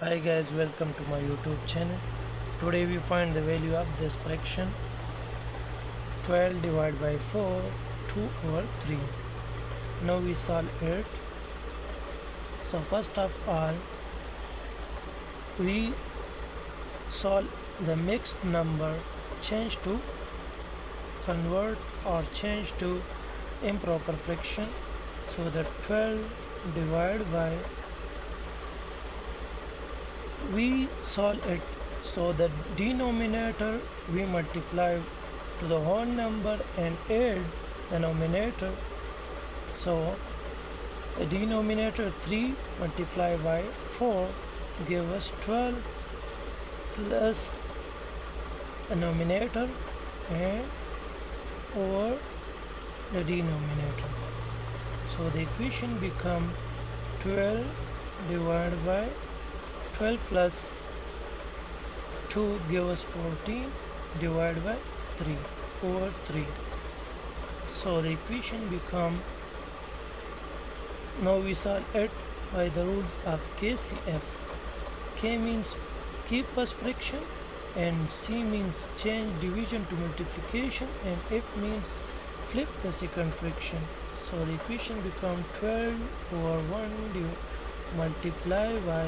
Hi guys, welcome to my YouTube channel. Today we find the value of this fraction 12 divided by 4 2 over 3. Now we solve it. So first of all we solve the mixed number, change to convert or change to improper fraction. So the 12 divided by we solve it, so the denominator we multiply to the whole number and add the numerator. So the denominator 3 multiplied by 4 give us 12 plus the numerator and over the denominator. So the equation become 12 divided by 12 plus 2 give us 14 divided by 3 over 3. So the equation become, now we solve it by the rules of KCF. K means keep as fraction and C means change division to multiplication and F means flip the second fraction. So the equation become 12 over 1 multiply by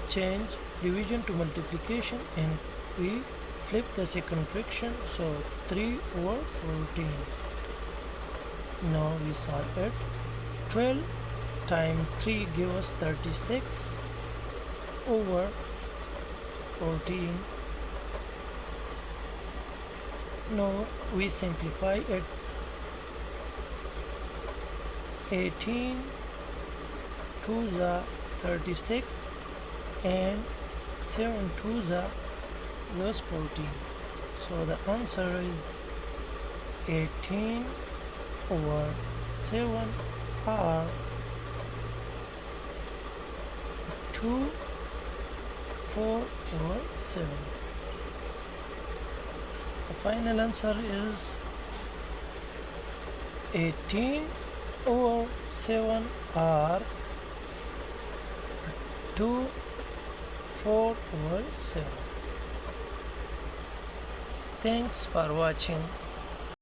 change division to multiplication and we flip the second fraction, so 3 over 14. Now we solve it. 12 times 3 give us 36 over 14. Now we simplify it. 18 2 the 36 and 7 2 the plus 14. So the answer is 18 over 7 or 2 4 over 7. The final answer is 18 over 7 or 2 4 over 7. Thanks for watching.